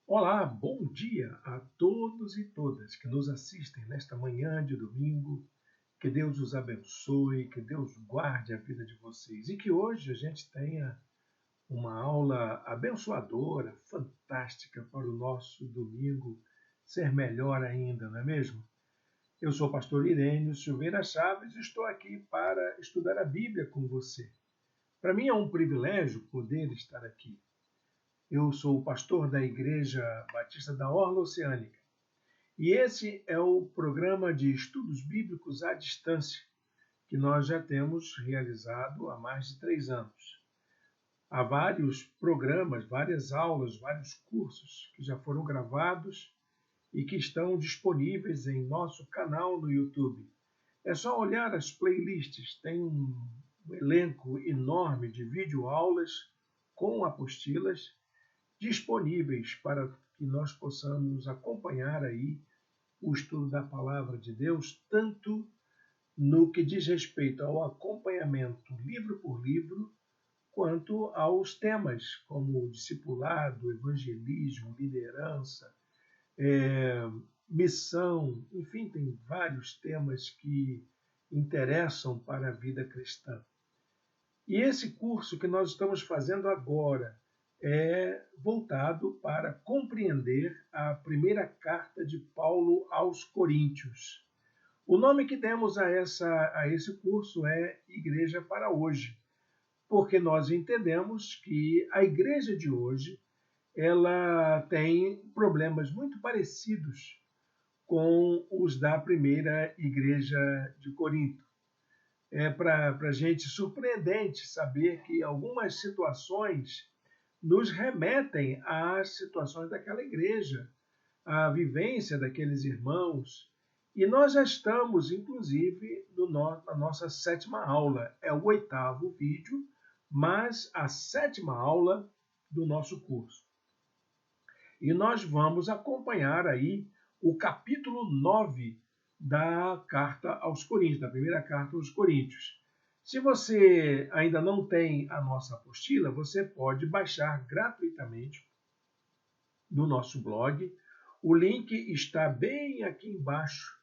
Olá, bom dia a todos e todas que nos assistem nesta manhã de domingo. Que Deus os abençoe, que Deus guarde a vida de vocês e que hoje a gente tenha uma aula abençoadora, fantástica para o nosso domingo ser melhor ainda, não é mesmo? Eu sou o pastor Irênio Silveira Chaves e estou aqui para estudar a Bíblia com você. Para mim é um privilégio poder estar aqui. Eu sou o pastor da Igreja Batista da Orla Oceânica. E esse é o programa de estudos bíblicos à distância, que nós já temos realizado há mais de 3 anos. Há vários programas, várias aulas, vários cursos que já foram gravados e que estão disponíveis em nosso canal no YouTube. É só olhar as playlists, tem um elenco enorme de videoaulas com apostilas disponíveis para que nós possamos acompanhar aí o estudo da palavra de Deus, tanto no que diz respeito ao acompanhamento livro por livro, quanto aos temas como discipulado, evangelismo, liderança, missão, enfim, tem vários temas que interessam para a vida cristã. E esse curso que nós estamos fazendo agora é voltado para compreender a primeira carta de Paulo aos Coríntios. O nome que demos a esse curso é Igreja para Hoje, porque nós entendemos que a igreja de hoje ela tem problemas muito parecidos com os da primeira igreja de Corinto. É para a gente surpreendente saber que algumas situações nos remetem às situações daquela igreja, à vivência daqueles irmãos. E nós já estamos, inclusive, na nossa sétima aula. É o 8º vídeo, mas a sétima aula do nosso curso. E nós vamos acompanhar aí o capítulo 9 da carta aos Coríntios, da primeira carta aos Coríntios. Se você ainda não tem a nossa apostila, você pode baixar gratuitamente no nosso blog. O link está bem aqui embaixo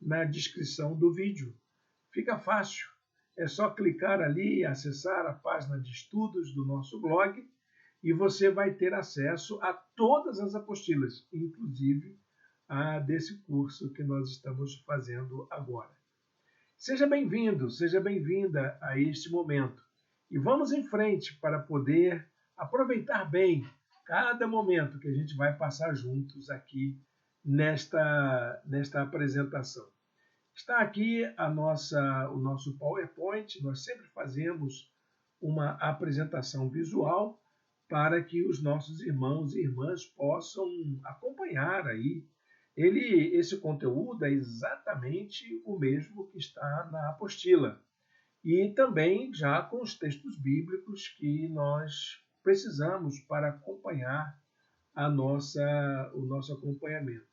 na descrição do vídeo. Fica fácil, é só clicar ali e acessar a página de estudos do nosso blog e você vai ter acesso a todas as apostilas, inclusive a desse curso que nós estamos fazendo agora. Seja bem-vindo, seja bem-vinda a este momento. E vamos em frente para poder aproveitar bem cada momento que a gente vai passar juntos aqui nesta apresentação. Está aqui o nosso PowerPoint, nós sempre fazemos uma apresentação visual para que os nossos irmãos e irmãs possam acompanhar aí. Esse conteúdo é exatamente o mesmo que está na apostila. E também já com os textos bíblicos que nós precisamos para acompanhar o nosso acompanhamento.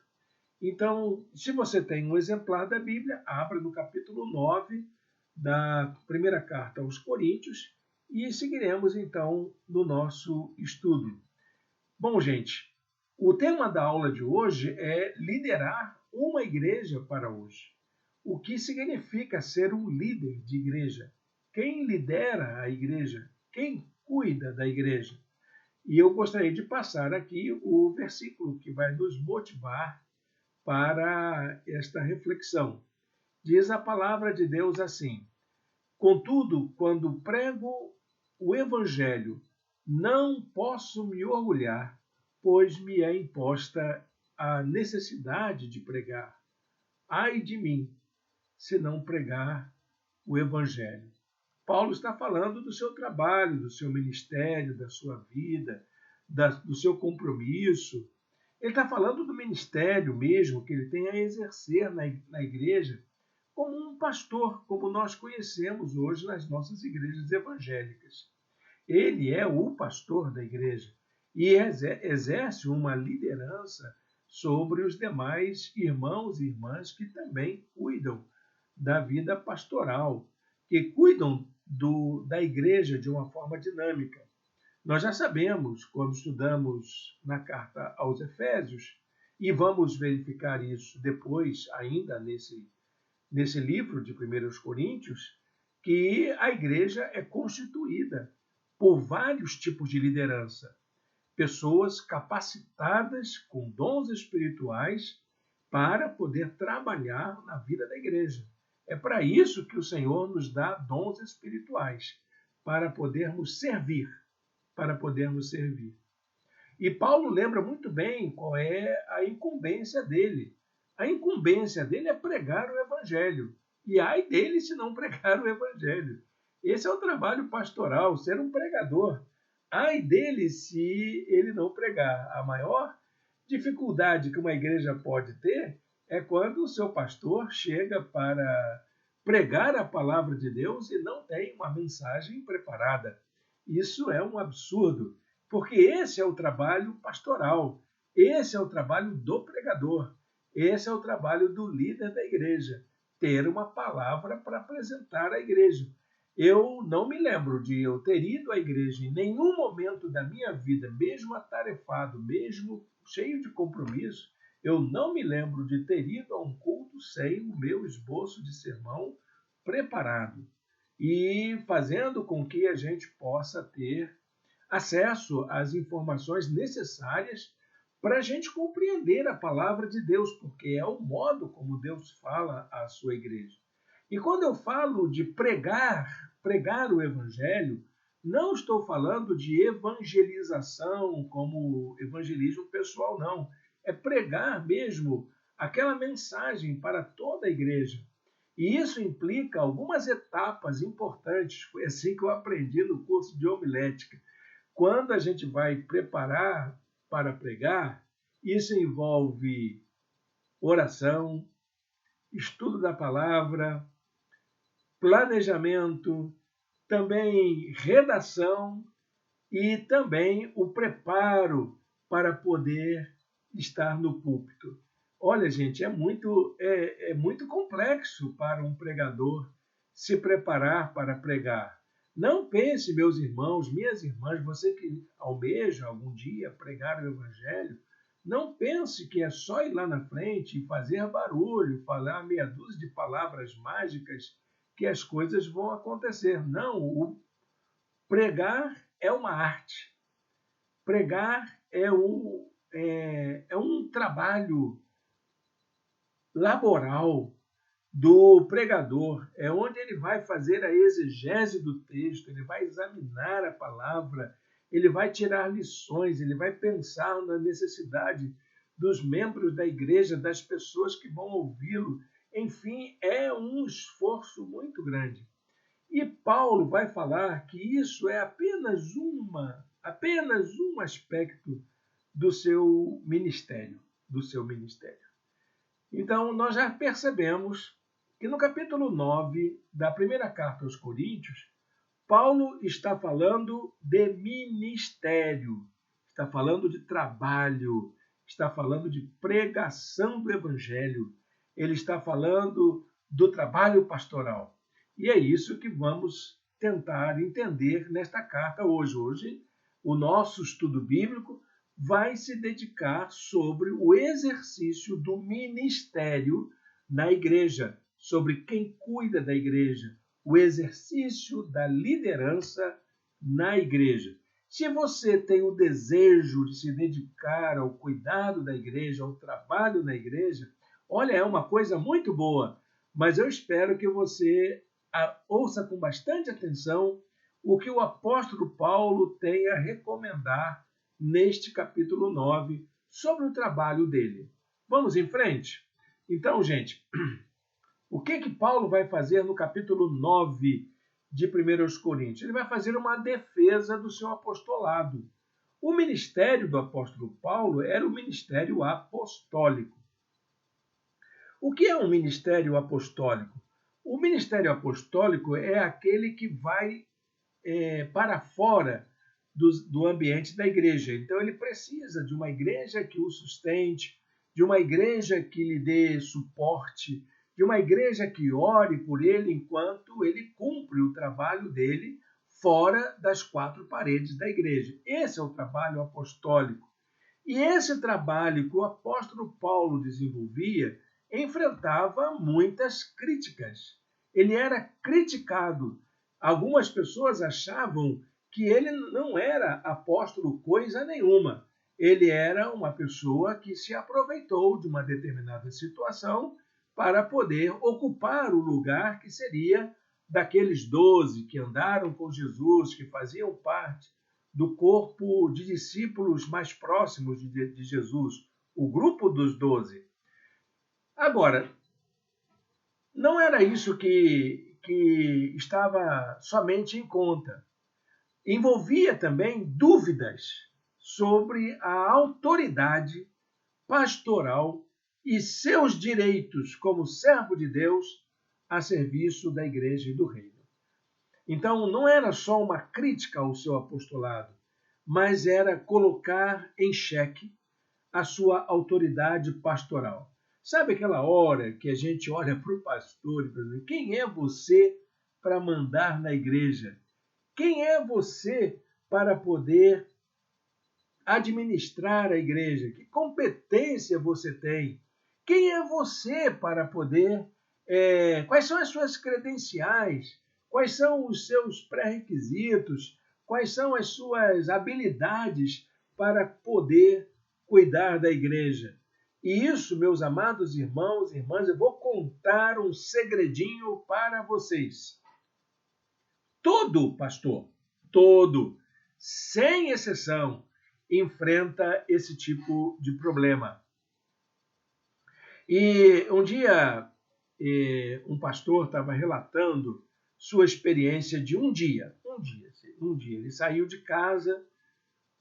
Então, se você tem um exemplar da Bíblia, abra no capítulo 9 da primeira carta aos Coríntios e seguiremos então no nosso estudo. Bom, gente, o tema da aula de hoje é liderar uma igreja para hoje. O que significa ser um líder de igreja? Quem lidera a igreja? Quem cuida da igreja? E eu gostaria de passar aqui o versículo que vai nos motivar para esta reflexão. Diz a palavra de Deus assim: Contudo, quando prego o Evangelho, não posso me orgulhar, pois me é imposta a necessidade de pregar. Ai de mim, se não pregar o Evangelho. Paulo está falando do seu trabalho, do seu ministério, da sua vida, do seu compromisso. Ele está falando do ministério mesmo que ele tem a exercer na igreja como um pastor, como nós conhecemos hoje nas nossas igrejas evangélicas. Ele é o pastor da igreja e exerce uma liderança sobre os demais irmãos e irmãs que também cuidam da vida pastoral, que cuidam da igreja de uma forma dinâmica. Nós já sabemos, quando estudamos na carta aos Efésios, e vamos verificar isso depois, ainda nesse livro de 1 Coríntios, que a igreja é constituída por vários tipos de liderança. Pessoas capacitadas com dons espirituais para poder trabalhar na vida da igreja. É para isso que o Senhor nos dá dons espirituais, para podermos servir, E Paulo lembra muito bem qual é a incumbência dele. A incumbência dele é pregar o evangelho. E ai dele se não pregar o evangelho. Esse é o trabalho pastoral, ser um pregador. Ai dele se ele não pregar. A maior dificuldade que uma igreja pode ter é quando o seu pastor chega para pregar a palavra de Deus e não tem uma mensagem preparada. Isso é um absurdo, porque esse é o trabalho pastoral, esse é o trabalho do pregador, esse é o trabalho do líder da igreja, ter uma palavra para apresentar à igreja. Eu não me lembro de eu ter ido à igreja em nenhum momento da minha vida, mesmo atarefado, mesmo cheio de compromisso, eu não me lembro de ter ido a um culto sem o meu esboço de sermão preparado e fazendo com que a gente possa ter acesso às informações necessárias para a gente compreender a palavra de Deus, porque é o modo como Deus fala à sua igreja. E quando eu falo de pregar o evangelho, não estou falando de evangelização como evangelismo pessoal, não. É pregar mesmo aquela mensagem para toda a igreja. E isso implica algumas etapas importantes. Foi assim que eu aprendi no curso de homilética. Quando a gente vai preparar para pregar, isso envolve oração, estudo da palavra, planejamento, também redação e também o preparo para poder estar no púlpito. Olha, gente, é muito complexo para um pregador se preparar para pregar. Não pense, meus irmãos, minhas irmãs, você que almeja algum dia pregar o Evangelho, não pense que é só ir lá na frente e fazer barulho, falar meia dúzia de palavras mágicas que as coisas vão acontecer. Não, o pregar é uma arte. Pregar é um trabalho laboral do pregador, é onde ele vai fazer a exegese do texto, ele vai examinar a palavra, ele vai tirar lições, ele vai pensar na necessidade dos membros da igreja, das pessoas que vão ouvi-lo. Enfim, é um esforço muito grande. E Paulo vai falar que isso é apenas um aspecto do seu ministério, Então, nós já percebemos que no capítulo 9 da primeira carta aos Coríntios, Paulo está falando de ministério, está falando de trabalho, está falando de pregação do evangelho, ele está falando do trabalho pastoral. E é isso que vamos tentar entender nesta carta hoje. Hoje, o nosso estudo bíblico vai se dedicar sobre o exercício do ministério na igreja, sobre quem cuida da igreja, o exercício da liderança na igreja. Se você tem o desejo de se dedicar ao cuidado da igreja, ao trabalho na igreja, olha, é uma coisa muito boa, mas eu espero que você ouça com bastante atenção o que o apóstolo Paulo tem a recomendar neste capítulo 9 sobre o trabalho dele. Vamos em frente? Então, gente, o que Paulo vai fazer no capítulo 9 de 1 Coríntios? Ele vai fazer uma defesa do seu apostolado. O ministério do apóstolo Paulo era o ministério apostólico. O que é um ministério apostólico? O ministério apostólico é aquele que vai para fora do ambiente da igreja. Então, ele precisa de uma igreja que o sustente, de uma igreja que lhe dê suporte, de uma igreja que ore por ele enquanto ele cumpre o trabalho dele fora das quatro paredes da igreja. Esse é o trabalho apostólico. E esse trabalho que o apóstolo Paulo desenvolvia enfrentava muitas críticas. Ele era criticado. Algumas pessoas achavam que ele não era apóstolo coisa nenhuma. Ele era uma pessoa que se aproveitou de uma determinada situação para poder ocupar o lugar que seria daqueles 12 que andaram com Jesus, que faziam parte do corpo de discípulos mais próximos de Jesus, o grupo dos 12. Agora, não era isso que estava somente em conta. Envolvia também dúvidas sobre a autoridade pastoral e seus direitos como servo de Deus a serviço da igreja e do reino. Então, não era só uma crítica ao seu apostolado, mas era colocar em xeque a sua autoridade pastoral. Sabe aquela hora que a gente olha para o pastor e diz: quem é você para mandar na igreja? Quem é você para poder administrar a igreja? Que competência você tem? Quem é você para poder... quais são as suas credenciais? Quais são os seus pré-requisitos? Quais são as suas habilidades para poder cuidar da igreja? E isso, meus amados irmãos e irmãs, eu vou contar um segredinho para vocês. Todo pastor, sem exceção, enfrenta esse tipo de problema. E um dia, um pastor estava relatando sua experiência de um dia. Ele saiu de casa,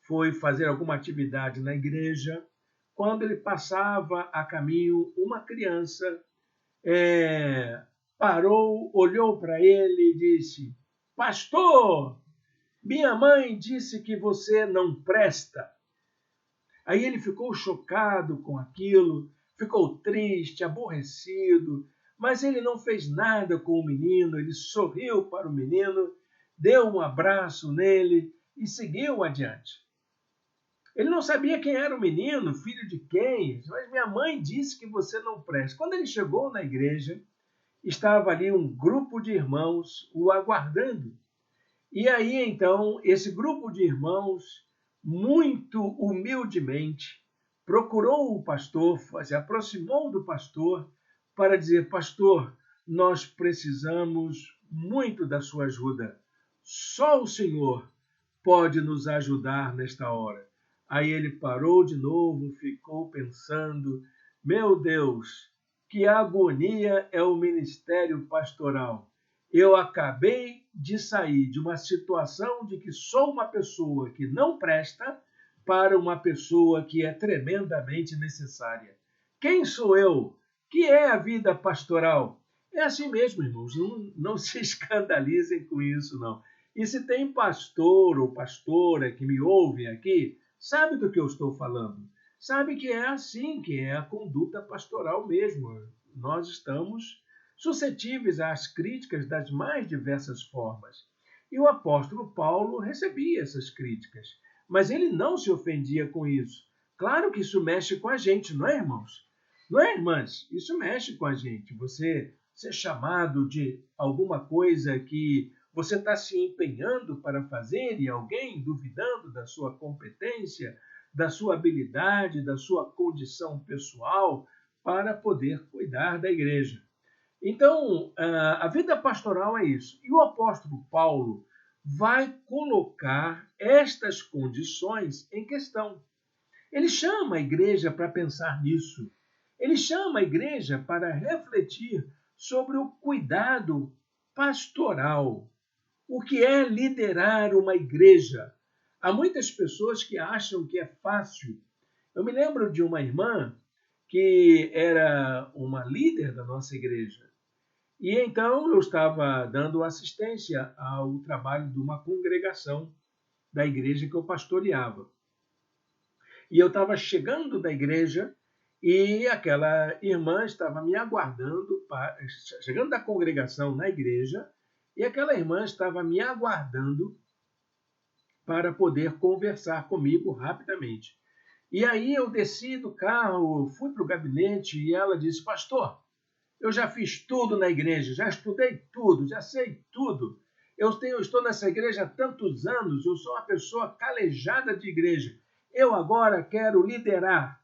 foi fazer alguma atividade na igreja. Quando ele passava a caminho, uma criança parou, olhou para ele e disse: pastor, minha mãe disse que você não presta. Aí ele ficou chocado com aquilo, ficou triste, aborrecido, mas ele não fez nada com o menino, ele sorriu para o menino, deu um abraço nele e seguiu adiante. Ele não sabia quem era o menino, filho de quem, mas minha mãe disse que você não presta. Quando ele chegou na igreja, estava ali um grupo de irmãos o aguardando. E aí, então, esse grupo de irmãos, muito humildemente, procurou o pastor, se aproximou do pastor para dizer: pastor, nós precisamos muito da sua ajuda. Só o Senhor pode nos ajudar nesta hora. Aí ele parou de novo, ficou pensando: meu Deus, que agonia é o ministério pastoral. Eu acabei de sair de uma situação de que sou uma pessoa que não presta para uma pessoa que é tremendamente necessária. Quem sou eu? Que é a vida pastoral? É assim mesmo, irmãos, não se escandalizem com isso, não. E se tem pastor ou pastora que me ouvem aqui, sabe do que eu estou falando. Sabe que é assim, que é a conduta pastoral mesmo. Nós estamos suscetíveis às críticas das mais diversas formas. E o apóstolo Paulo recebia essas críticas, mas ele não se ofendia com isso. Claro que isso mexe com a gente, não é, irmãos? Não é, irmãs? Isso mexe com a gente. Você ser chamado de alguma coisa que você está se empenhando para fazer e alguém duvidando da sua competência, da sua habilidade, da sua condição pessoal para poder cuidar da igreja. Então, a vida pastoral é isso. E o apóstolo Paulo vai colocar estas condições em questão. Ele chama a igreja para pensar nisso. Ele chama a igreja para refletir sobre o cuidado pastoral. O que é liderar uma igreja? Há muitas pessoas que acham que é fácil. Eu me lembro de uma irmã que era uma líder da nossa igreja. E então eu estava dando assistência ao trabalho de uma congregação da igreja que eu pastoreava. E eu estava chegando da igreja e aquela irmã estava me aguardando, chegando da congregação na igreja, E aquela irmã estava me aguardando para poder conversar comigo rapidamente. E aí eu desci do carro, fui para o gabinete e ela disse: pastor, eu já fiz tudo na igreja, já estudei tudo, já sei tudo. Estou nessa igreja há tantos anos, eu sou uma pessoa calejada de igreja. Eu agora quero liderar,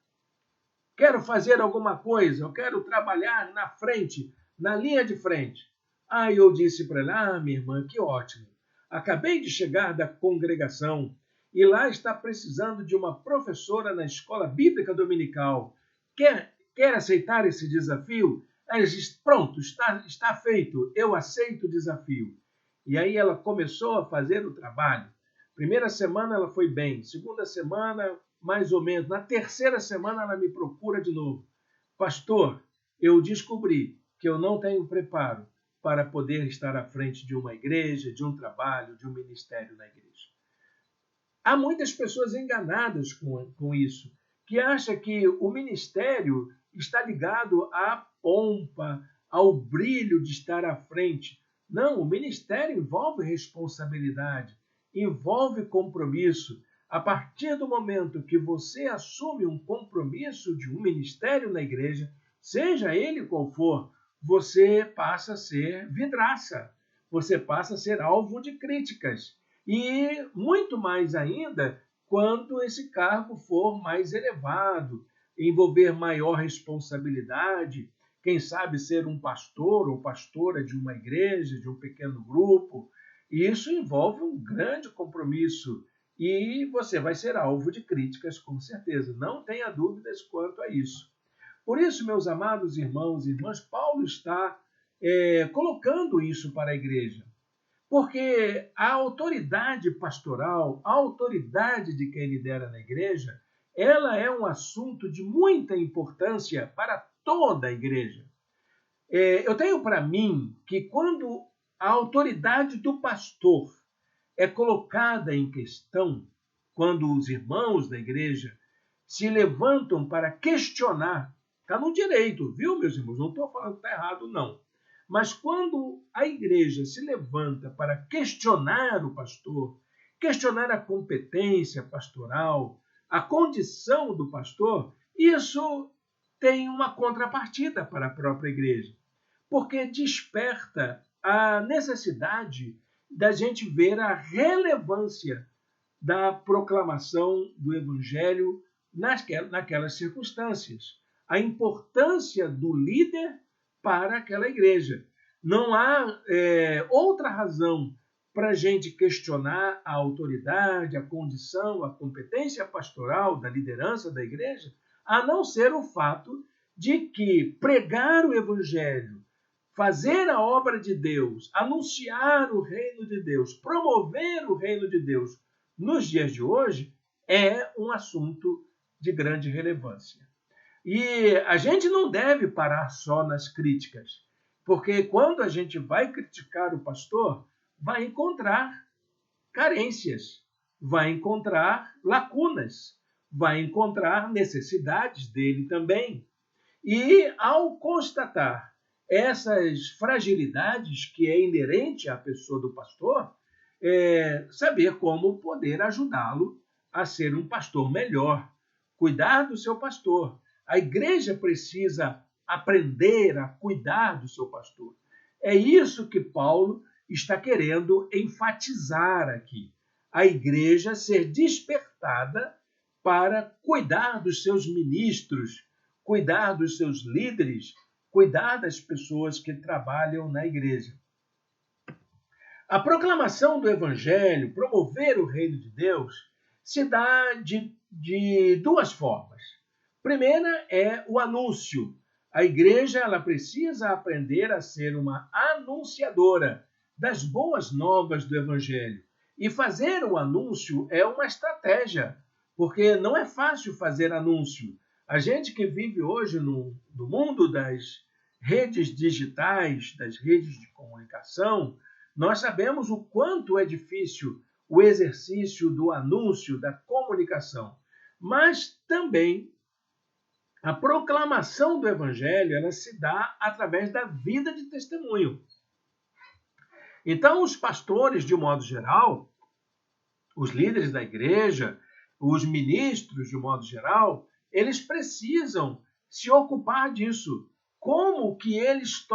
quero fazer alguma coisa, eu quero trabalhar na frente, na linha de frente. Aí eu disse para ela: minha irmã, que ótimo. Acabei de chegar da congregação e lá está precisando de uma professora na escola bíblica dominical. Quer aceitar esse desafio? Ela disse: pronto, está feito, eu aceito o desafio. E aí ela começou a fazer o trabalho. Primeira semana ela foi bem, segunda semana mais ou menos. Na terceira semana ela me procura de novo. Pastor, eu descobri que eu não tenho preparo para poder estar à frente de uma igreja, de um trabalho, de um ministério na igreja. Há muitas pessoas enganadas com isso, que acham que o ministério está ligado à pompa, ao brilho de estar à frente. Não, o ministério envolve responsabilidade, envolve compromisso. A partir do momento que você assume um compromisso de um ministério na igreja, seja ele qual for, você passa a ser vidraça, você passa a ser alvo de críticas. E muito mais ainda quando esse cargo for mais elevado, envolver maior responsabilidade, quem sabe ser um pastor ou pastora de uma igreja, de um pequeno grupo. Isso envolve um grande compromisso e você vai ser alvo de críticas, com certeza. Não tenha dúvidas quanto a isso. Por isso, meus amados irmãos e irmãs, Paulo está colocando isso para a igreja. Porque a autoridade pastoral, a autoridade de quem lidera na igreja, ela é um assunto de muita importância para toda a igreja. Eu tenho para mim que quando a autoridade do pastor é colocada em questão, quando os irmãos da igreja se levantam para questionar, está no direito, viu, meus irmãos? Não estou falando que está errado, não. Mas quando a igreja se levanta para questionar o pastor, questionar a competência pastoral, a condição do pastor, isso tem uma contrapartida para a própria igreja, porque desperta a necessidade da gente ver a relevância da proclamação do evangelho naquelas circunstâncias, a importância do líder para aquela igreja. Não há outra razão para a gente questionar a autoridade, a condição, a competência pastoral da liderança da igreja, a não ser o fato de que pregar o evangelho, fazer a obra de Deus, anunciar o reino de Deus, promover o reino de Deus nos dias de hoje é um assunto de grande relevância. E a gente não deve parar só nas críticas, porque quando a gente vai criticar o pastor, vai encontrar carências, vai encontrar lacunas, vai encontrar necessidades dele também. E ao constatar essas fragilidades que é inerente à pessoa do pastor, saber como poder ajudá-lo a ser um pastor melhor, cuidar do seu pastor. A igreja precisa aprender a cuidar do seu pastor. É isso que Paulo está querendo enfatizar aqui. A igreja ser despertada para cuidar dos seus ministros, cuidar dos seus líderes, cuidar das pessoas que trabalham na igreja. A proclamação do evangelho, promover o reino de Deus, se dá de duas formas. Primeira é o anúncio. A igreja ela precisa aprender a ser uma anunciadora das boas novas do evangelho. E fazer o anúncio é uma estratégia, porque não é fácil fazer anúncio. A gente que vive hoje no mundo das redes digitais, das redes de comunicação, nós sabemos o quanto é difícil o exercício do anúncio, da comunicação. Mas também a proclamação do evangelho ela se dá através da vida de testemunho. Então, os pastores, de um modo geral, os líderes da igreja, os ministros, de um modo geral, eles precisam se ocupar disso. Como que eles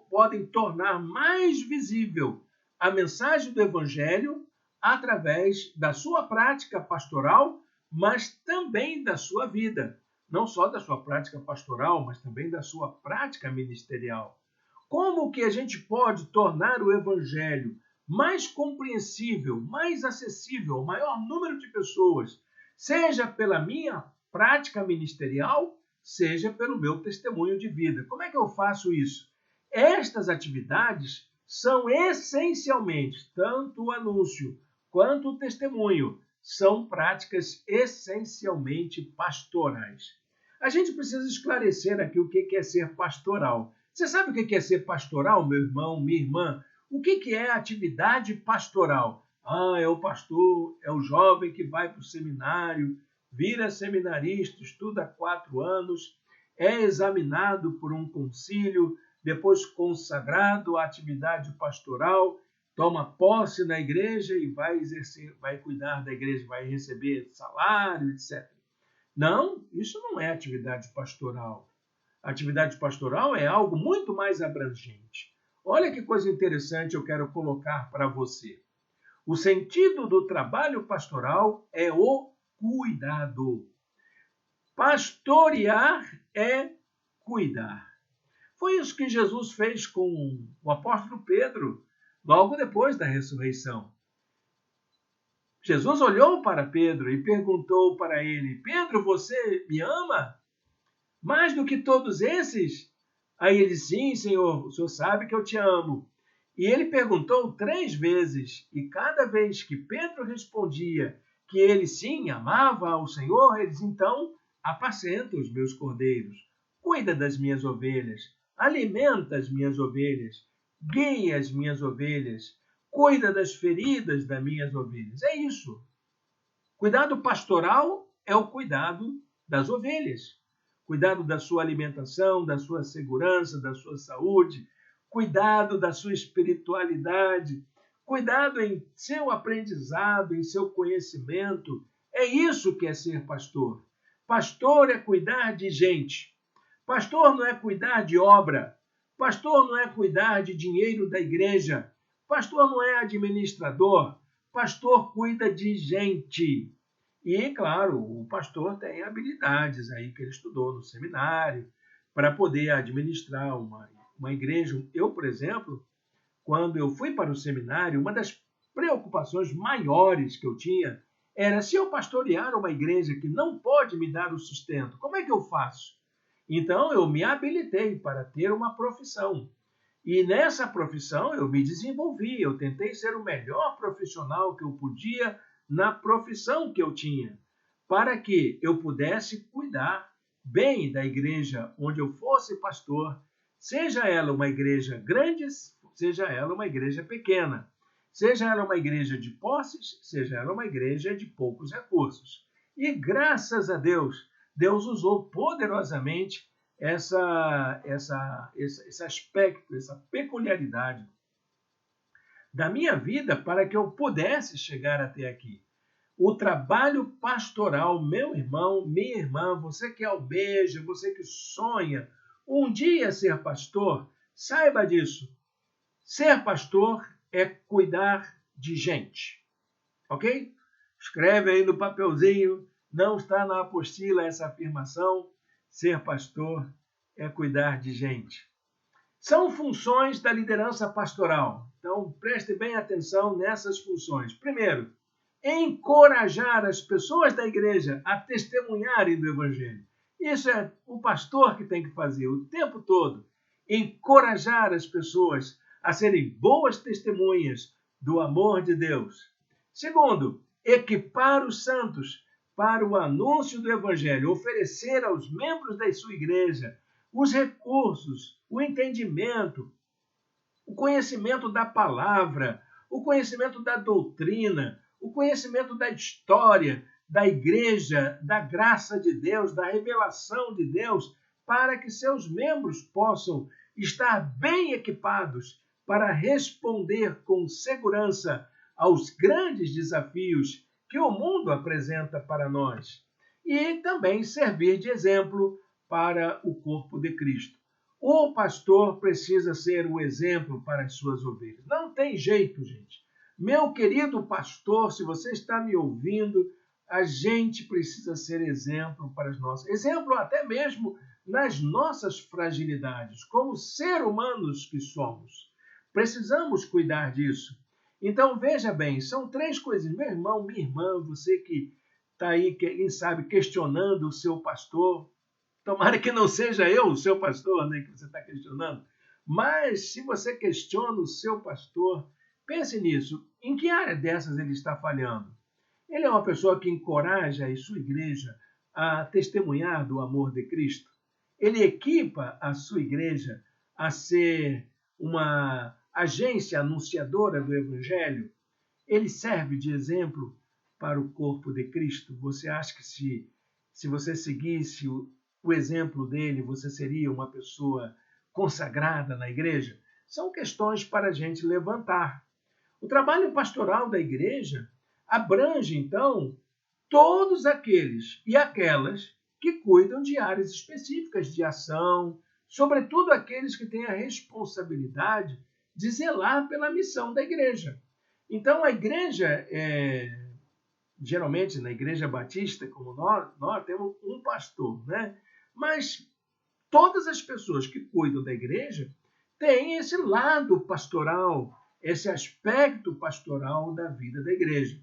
podem tornar mais visível a mensagem do Evangelho através da sua prática pastoral, mas também da sua vida. Não só da sua prática pastoral, mas também da sua prática ministerial. Como que a gente pode tornar o Evangelho mais compreensível, mais acessível ao maior número de pessoas, seja pela minha prática ministerial, seja pelo meu testemunho de vida? Como é que eu faço isso? Estas atividades são essencialmente, tanto o anúncio quanto o testemunho, são práticas essencialmente pastorais. A gente precisa esclarecer aqui o que é ser pastoral. Você sabe o que é ser pastoral, meu irmão, minha irmã? O que é atividade pastoral? É o pastor, é o jovem que vai para o seminário, vira seminarista, estuda 4 anos, é examinado por um concílio, depois consagrado à atividade pastoral, toma posse na igreja e vai exercer, vai cuidar da igreja, vai receber salário, etc. Não, isso não é atividade pastoral. Atividade pastoral é algo muito mais abrangente. Olha que coisa interessante eu quero colocar para você. O sentido do trabalho pastoral é o cuidado. Pastorear é cuidar. Foi isso que Jesus fez com o apóstolo Pedro, logo depois da ressurreição. Jesus olhou para Pedro e perguntou para ele: Pedro, você me ama mais do que todos esses? Aí ele disse: sim, Senhor, o Senhor sabe que eu te amo. E ele perguntou 3 vezes, e cada vez que Pedro respondia que ele sim amava ao Senhor, ele disse: então, apacenta os meus cordeiros, cuida das minhas ovelhas, alimenta as minhas ovelhas, guia as minhas ovelhas, cuida das feridas das minhas ovelhas. É isso. Cuidado pastoral é o cuidado das ovelhas. Cuidado da sua alimentação, da sua segurança, da sua saúde, cuidado da sua espiritualidade, cuidado em seu aprendizado, em seu conhecimento. É isso que é ser pastor. Pastor é cuidar de gente. Pastor não é cuidar de obra. Pastor não é cuidar de dinheiro da igreja. Pastor não é administrador. Pastor cuida de gente. E, claro, o pastor tem habilidades aí que ele estudou no seminário para poder administrar uma igreja. Eu, por exemplo, quando eu fui para o seminário, uma das preocupações maiores que eu tinha era: se eu pastorear uma igreja que não pode me dar o sustento, como é que eu faço? Então, eu me habilitei para ter uma profissão. E nessa profissão eu me desenvolvi, eu tentei ser o melhor profissional que eu podia na profissão que eu tinha, para que eu pudesse cuidar bem da igreja onde eu fosse pastor, seja ela uma igreja grande, seja ela uma igreja pequena, seja ela uma igreja de posses, seja ela uma igreja de poucos recursos. E graças a Deus, Deus usou poderosamente esse aspecto, essa peculiaridade da minha vida para que eu pudesse chegar até aqui. O trabalho pastoral, meu irmão, minha irmã, você que almeja, você que sonha um dia ser pastor, saiba disso. Ser pastor é cuidar de gente, ok? Escreve aí no papelzinho, não está na apostila essa afirmação. Ser pastor é cuidar de gente. São funções da liderança pastoral. Então, preste bem atenção nessas funções. Primeiro, encorajar as pessoas da igreja a testemunharem do Evangelho. Isso é o pastor que tem que fazer o tempo todo. Encorajar as pessoas a serem boas testemunhas do amor de Deus. Segundo, equipar os santos para o anúncio do Evangelho, oferecer aos membros da sua igreja os recursos, o entendimento, o conhecimento da palavra, o conhecimento da doutrina, o conhecimento da história, da igreja, da graça de Deus, da revelação de Deus, para que seus membros possam estar bem equipados para responder com segurança aos grandes desafios que o mundo apresenta para nós e também servir de exemplo para o corpo de Cristo. O pastor precisa ser o exemplo para as suas ovelhas. Não tem jeito, gente. Meu querido pastor, se você está me ouvindo, a gente precisa ser exemplo para as nossas. Exemplo até mesmo nas nossas fragilidades, como seres humanos que somos. Precisamos cuidar disso. Então, veja bem, são 3 coisas. Meu irmão, minha irmã, você que está aí, quem sabe, questionando o seu pastor, tomara que não seja eu o seu pastor, né, que você está questionando, mas se você questiona o seu pastor, pense nisso. Em que área dessas ele está falhando? Ele é uma pessoa que encoraja a sua igreja a testemunhar do amor de Cristo. Ele equipa a sua igreja a ser uma agência anunciadora do Evangelho. Ele serve de exemplo para o corpo de Cristo. Você acha que se você seguisse o exemplo dele, você seria uma pessoa consagrada na igreja? São questões para a gente levantar. O trabalho pastoral da igreja abrange, então, todos aqueles e aquelas que cuidam de áreas específicas de ação, sobretudo aqueles que têm a responsabilidade de zelar pela missão da igreja. Então, a igreja, geralmente na igreja batista, como nós temos um pastor, né? Mas todas as pessoas que cuidam da igreja têm esse lado pastoral, esse aspecto pastoral da vida da igreja.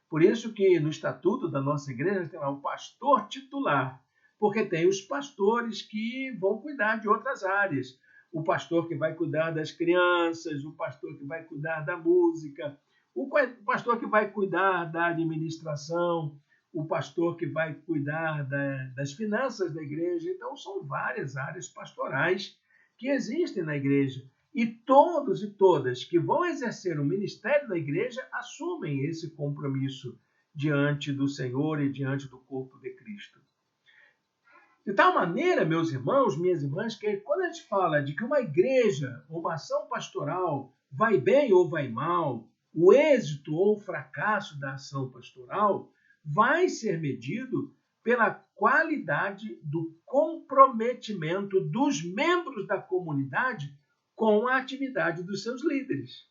Por isso que no estatuto da nossa igreja tem lá o pastor titular, porque tem os pastores que vão cuidar de outras áreas. O pastor que vai cuidar das crianças, o pastor que vai cuidar da música, o pastor que vai cuidar da administração, o pastor que vai cuidar das finanças da igreja. Então, são várias áreas pastorais que existem na igreja. E todos e todas que vão exercer o ministério da igreja assumem esse compromisso diante do Senhor e diante do corpo de Cristo. De tal maneira, meus irmãos, minhas irmãs, que quando a gente fala de que uma igreja, uma ação pastoral, vai bem ou vai mal, o êxito ou o fracasso da ação pastoral vai ser medido pela qualidade do comprometimento dos membros da comunidade com a atividade dos seus líderes.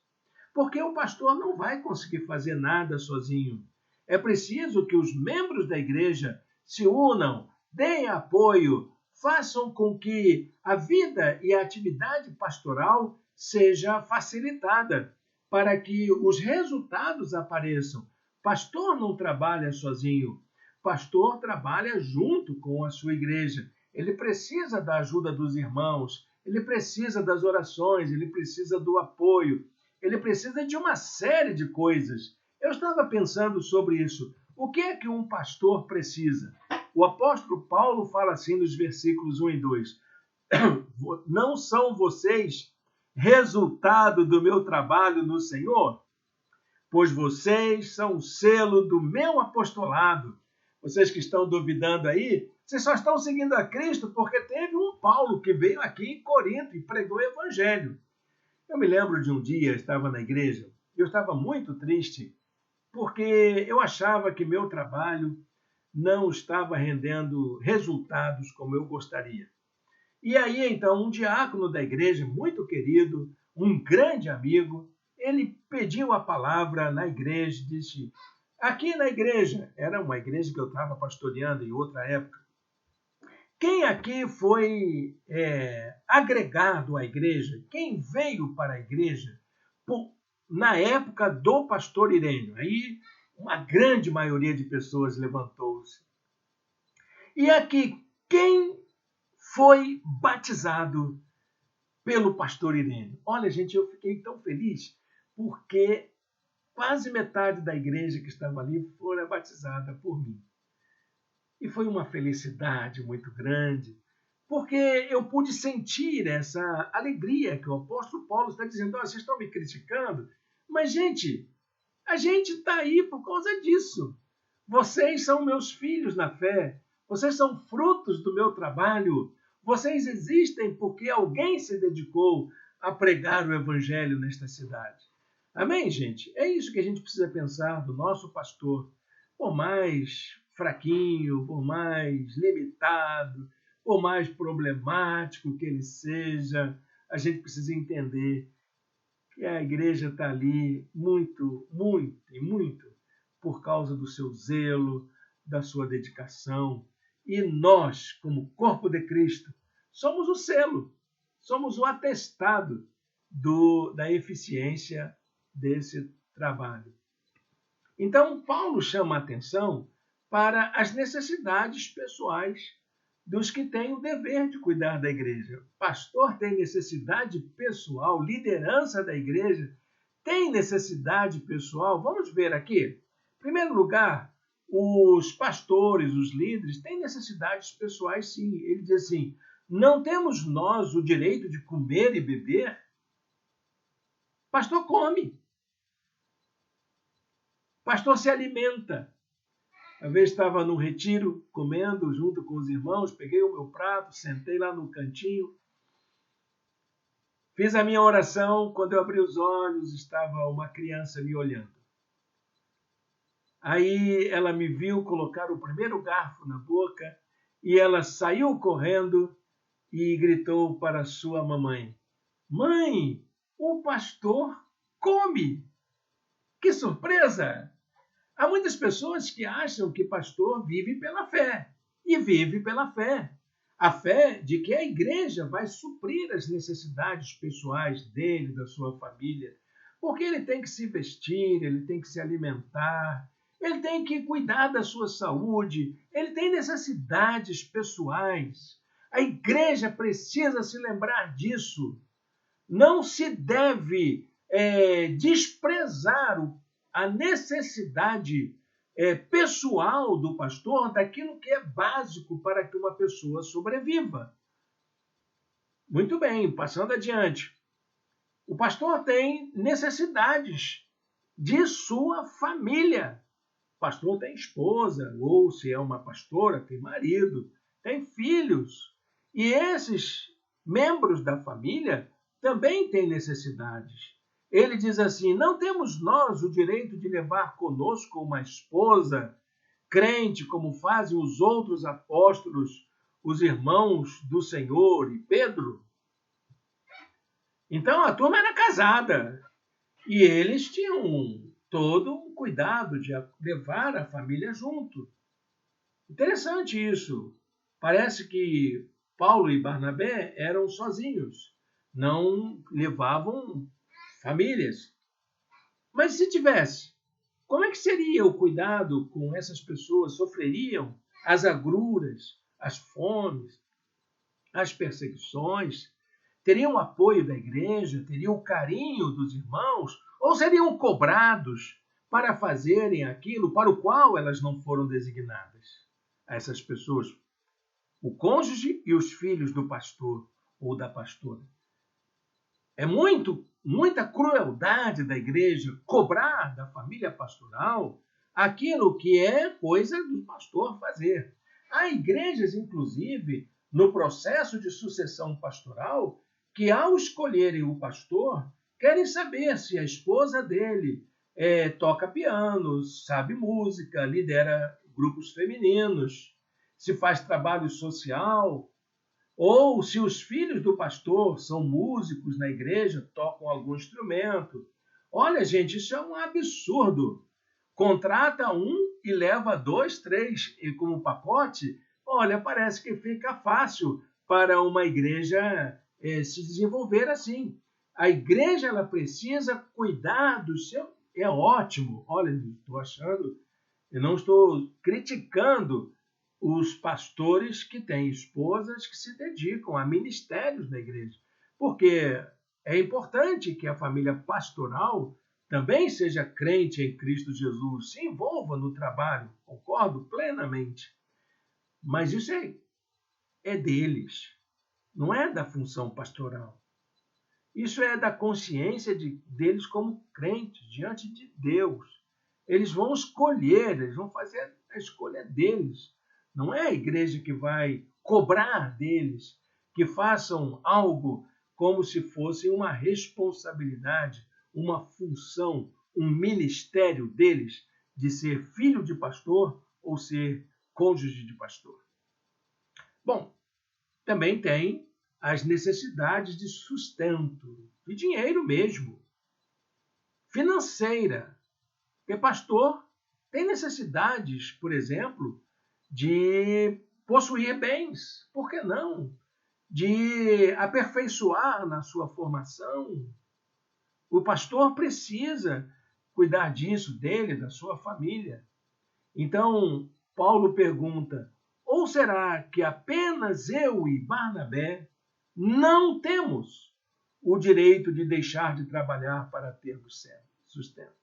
Porque o pastor não vai conseguir fazer nada sozinho. É preciso que os membros da igreja se unam, deem apoio, façam com que a vida e a atividade pastoral seja facilitada para que os resultados apareçam. Pastor não trabalha sozinho. Pastor trabalha junto com a sua igreja. Ele precisa da ajuda dos irmãos, ele precisa das orações, ele precisa do apoio, ele precisa de uma série de coisas. Eu estava pensando sobre isso. O que é que um pastor precisa? O apóstolo Paulo fala assim nos versículos 1 e 2. Não são vocês resultado do meu trabalho no Senhor? Pois vocês são o selo do meu apostolado. Vocês que estão duvidando aí, vocês só estão seguindo a Cristo porque teve um Paulo que veio aqui em Corinto e pregou o evangelho. Eu me lembro de um dia, eu estava na igreja, e eu estava muito triste porque eu achava que meu trabalho não estava rendendo resultados como eu gostaria. E aí, então, um diácono da igreja, muito querido, um grande amigo, ele pediu a palavra na igreja, disse, aqui na igreja, era uma igreja que eu estava pastoreando em outra época, quem aqui foi agregado à igreja, quem veio para a igreja na época do pastor Irênio? Aí uma grande maioria de pessoas levantou-se. E aqui, quem foi batizado pelo pastor Irênio? Olha, gente, eu fiquei tão feliz porque quase metade da igreja que estava ali fora batizada por mim. E foi uma felicidade muito grande, porque eu pude sentir essa alegria que o apóstolo Paulo está dizendo, vocês estão me criticando, mas, gente, a gente está aí por causa disso. Vocês são meus filhos na fé, vocês são frutos do meu trabalho, vocês existem porque alguém se dedicou a pregar o evangelho nesta cidade. Amém, gente? É isso que a gente precisa pensar do nosso pastor. Por mais fraquinho, por mais limitado, por mais problemático que ele seja, a gente precisa entender que a igreja está ali muito, muito e muito por causa do seu zelo, da sua dedicação. E nós, como corpo de Cristo, somos o selo, somos o atestado da eficiência desse trabalho. Então, Paulo chama a atenção para as necessidades pessoais dos que têm o dever de cuidar da igreja. Pastor tem necessidade pessoal, liderança da igreja tem necessidade pessoal. Vamos ver aqui. Em primeiro lugar, os pastores, os líderes, têm necessidades pessoais, sim. Ele diz assim: não temos nós o direito de comer e beber? Pastor come. Pastor se alimenta. Uma vez estava num retiro, comendo junto com os irmãos, peguei o meu prato, sentei lá no cantinho, fiz a minha oração. Quando eu abri os olhos, estava uma criança me olhando. Aí ela me viu colocar o primeiro garfo na boca e ela saiu correndo e gritou para sua mamãe: Mãe, o pastor come! Que surpresa! Há muitas pessoas que acham que pastor vive pela fé. E vive pela fé. A fé de que a igreja vai suprir as necessidades pessoais dele, da sua família. Porque ele tem que se vestir, ele tem que se alimentar, ele tem que cuidar da sua saúde, ele tem necessidades pessoais. A igreja precisa se lembrar disso. Não se deve desprezar a necessidade pessoal do pastor daquilo que é básico para que uma pessoa sobreviva. Muito bem, passando adiante. O pastor tem necessidades de sua família. O pastor tem esposa, ou se é uma pastora, tem marido, tem filhos. E esses membros da família também têm necessidades. Ele diz assim: não temos nós o direito de levar conosco uma esposa crente, como fazem os outros apóstolos, os irmãos do Senhor e Pedro? Então a turma era casada e eles tinham todo um cuidado de levar a família junto. Interessante isso. Parece que Paulo e Barnabé eram sozinhos, não levavam famílias. Mas se tivesse, como é que seria o cuidado com essas pessoas? Sofreriam as agruras, as fomes, as perseguições? Teriam o apoio da igreja? Teriam o carinho dos irmãos? Ou seriam cobrados para fazerem aquilo para o qual elas não foram designadas? Essas pessoas, o cônjuge e os filhos do pastor ou da pastora. É muita crueldade da igreja cobrar da família pastoral aquilo que é coisa do pastor fazer. Há igrejas, inclusive, no processo de sucessão pastoral, que ao escolherem o pastor, querem saber se a esposa dele toca piano, sabe música, lidera grupos femininos, se faz trabalho social, ou se os filhos do pastor são músicos na igreja, tocam algum instrumento. Olha, gente, isso é um absurdo. Contrata um e leva 2, 3 e como pacote. Olha, parece que fica fácil para uma igreja se desenvolver assim. A igreja ela precisa cuidar do seu. É ótimo. Olha, estou achando, eu não estou criticando os pastores que têm esposas que se dedicam a ministérios da igreja. Porque é importante que a família pastoral também seja crente em Cristo Jesus, se envolva no trabalho, concordo plenamente. Mas isso é deles, não é da função pastoral. Isso é da consciência deles como crentes diante de Deus. Eles vão escolher, eles vão fazer a escolha deles. Não é a igreja que vai cobrar deles que façam algo como se fosse uma responsabilidade, uma função, um ministério deles de ser filho de pastor ou ser cônjuge de pastor. Bom, também tem as necessidades de sustento, de dinheiro mesmo, financeira. Porque pastor tem necessidades, por exemplo, de possuir bens, por que não? De aperfeiçoar na sua formação. O pastor precisa cuidar disso, dele, da sua família. Então, Paulo pergunta: ou será que apenas eu e Barnabé não temos o direito de deixar de trabalhar para termos sustento?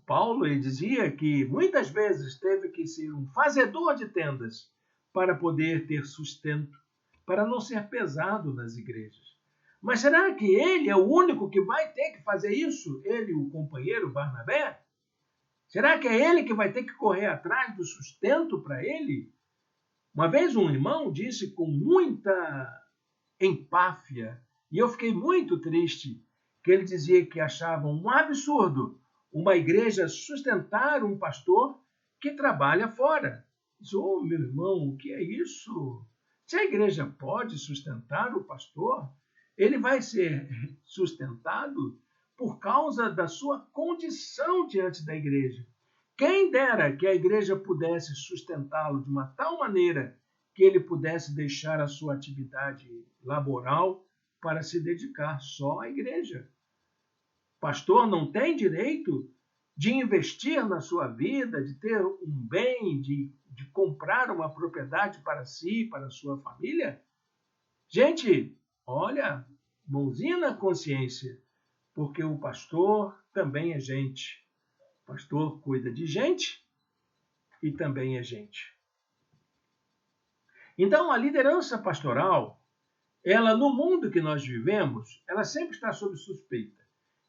Paulo dizia que muitas vezes teve que ser um fazedor de tendas para poder ter sustento, para não ser pesado nas igrejas. Mas será que ele é o único que vai ter que fazer isso? Ele, o companheiro Barnabé? Será que é ele que vai ter que correr atrás do sustento para ele? Uma vez um irmão disse com muita empáfia, e eu fiquei muito triste, que ele dizia que achava um absurdo uma igreja sustentar um pastor que trabalha fora. Diz, meu irmão, o que é isso? Se a igreja pode sustentar o pastor, ele vai ser sustentado por causa da sua condição diante da igreja. Quem dera que a igreja pudesse sustentá-lo de uma tal maneira que ele pudesse deixar a sua atividade laboral para se dedicar só à igreja. Pastor não tem direito de investir na sua vida, de ter um bem, de comprar uma propriedade para si, para a sua família? Gente, olha, mãozinha na consciência, porque o pastor também é gente. O pastor cuida de gente e também é gente. Então, a liderança pastoral, ela no mundo que nós vivemos, ela sempre está sob suspeita.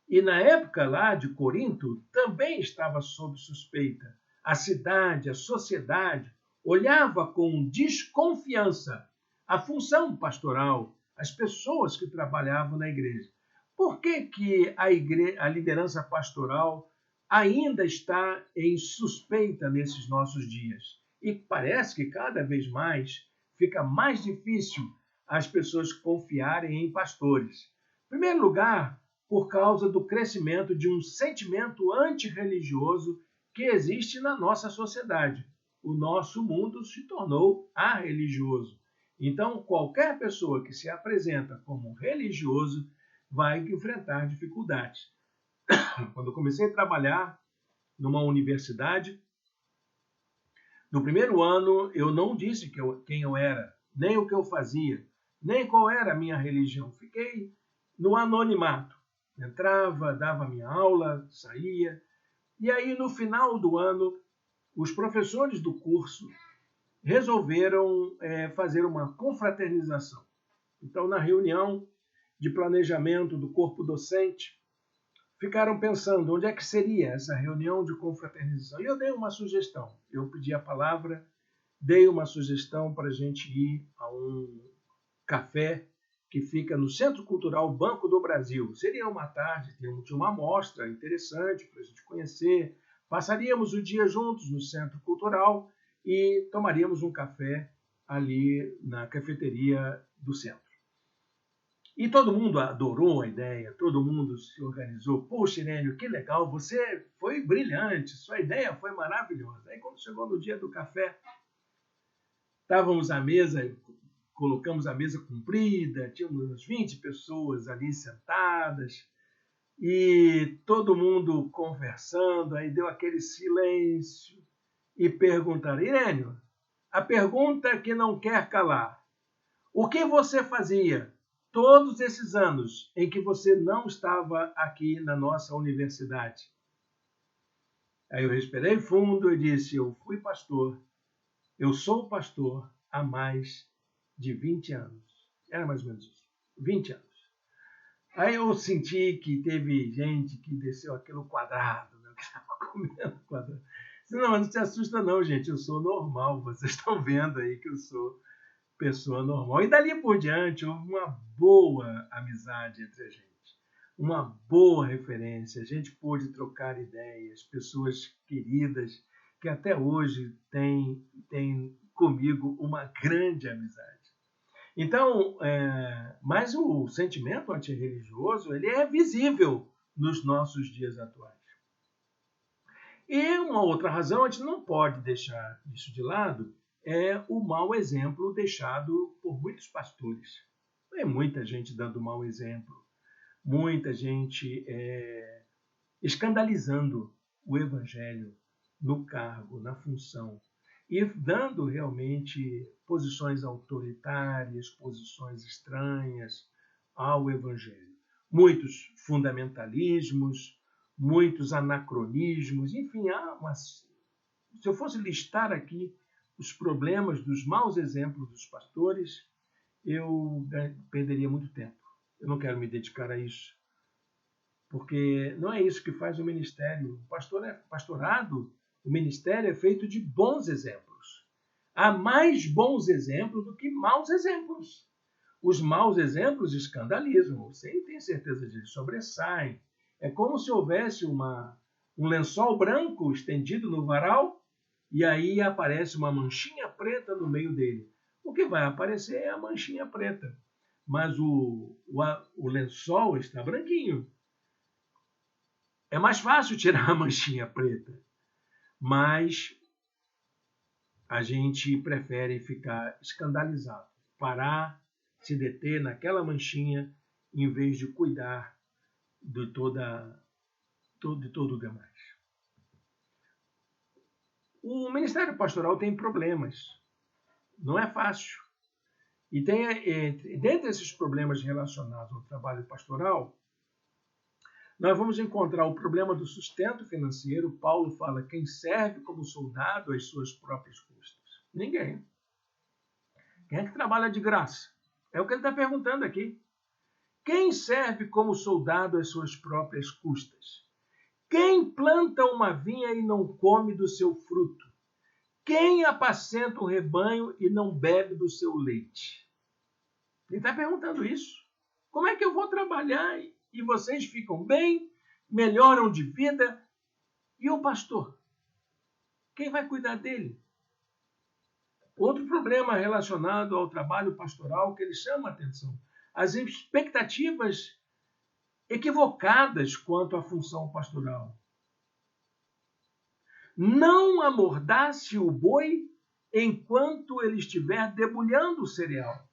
E na época lá de Corinto, também estava sob suspeita. A cidade, a sociedade, olhava com desconfiança a função pastoral, as pessoas que trabalhavam na igreja. Por que a liderança pastoral ainda está em suspeita nesses nossos dias? E parece que cada vez mais fica mais difícil as pessoas confiarem em pastores. Em primeiro lugar, por causa do crescimento de um sentimento antirreligioso que existe na nossa sociedade. O nosso mundo se tornou arreligioso. Então, qualquer pessoa que se apresenta como religioso vai enfrentar dificuldades. Quando eu comecei a trabalhar numa universidade, no primeiro ano eu não disse quem eu era, nem o que eu fazia, nem qual era a minha religião. Fiquei no anonimato. Entrava, dava minha aula, saía. E aí, no final do ano, os professores do curso resolveram fazer uma confraternização. Então, na reunião de planejamento do corpo docente, ficaram pensando onde é que seria essa reunião de confraternização. E eu dei uma sugestão. Eu pedi a palavra, dei uma sugestão para a gente ir a um café que fica no Centro Cultural Banco do Brasil. Seria uma tarde, de uma amostra interessante para a gente conhecer. Passaríamos o dia juntos no Centro Cultural e tomaríamos um café ali na cafeteria do centro. E todo mundo adorou a ideia, todo mundo se organizou. Poxa, Irênio, que legal, você foi brilhante, sua ideia foi maravilhosa. Aí quando chegou no dia do café, estávamos à mesa, colocamos a mesa comprida, tínhamos umas 20 pessoas ali sentadas, e todo mundo conversando, aí deu aquele silêncio, e perguntaram, Irênio, a pergunta que não quer calar, o que você fazia todos esses anos em que você não estava aqui na nossa universidade? Aí eu respirei fundo e disse, eu fui pastor, eu sou pastor há mais de 20 anos. Era mais ou menos isso, 20 anos. Aí eu senti que teve gente que desceu aquilo quadrado, né? Que estava comendo quadrado. Disse, não se assusta não, gente, eu sou normal, vocês estão vendo aí que eu sou pessoa normal. E dali por diante houve uma boa amizade entre a gente, uma boa referência. A gente pôde trocar ideias, pessoas queridas que até hoje têm comigo uma grande amizade. Então, mas o sentimento antirreligioso ele é visível nos nossos dias atuais. E uma outra razão, a gente não pode deixar isso de lado, é o mau exemplo deixado por muitos pastores. Tem muita gente dando mau exemplo, muita gente escandalizando o evangelho no cargo, na função, e dando realmente posições autoritárias, posições estranhas ao evangelho. Muitos fundamentalismos, muitos anacronismos, enfim, se eu fosse listar aqui os problemas dos maus exemplos dos pastores, eu perderia muito tempo. Eu não quero me dedicar a isso, porque não é isso que faz o ministério. O pastorado, o ministério é feito de bons exemplos. Há mais bons exemplos do que maus exemplos. Os maus exemplos escandalizam, você tem certeza disso, sobressaem. É como se houvesse um lençol branco estendido no varal e aí aparece uma manchinha preta no meio dele. O que vai aparecer é a manchinha preta, mas o lençol está branquinho. É mais fácil tirar a manchinha preta, mas a gente prefere ficar escandalizado, parar, se deter naquela manchinha, em vez de cuidar de todo o demais. O ministério pastoral tem problemas, não é fácil. E dentre esses problemas relacionados ao trabalho pastoral, nós vamos encontrar o problema do sustento financeiro. Paulo fala: quem serve como soldado às suas próprias custas? Ninguém. Quem é que trabalha de graça? É o que ele está perguntando aqui. Quem serve como soldado às suas próprias custas? Quem planta uma vinha e não come do seu fruto? Quem apacenta um rebanho e não bebe do seu leite? Ele está perguntando isso. Como é que eu vou trabalhar e vocês ficam bem, melhoram de vida? E o pastor? Quem vai cuidar dele? Outro problema relacionado ao trabalho pastoral que ele chama a atenção: as expectativas equivocadas quanto à função pastoral. Não amordace o boi enquanto ele estiver debulhando o cereal.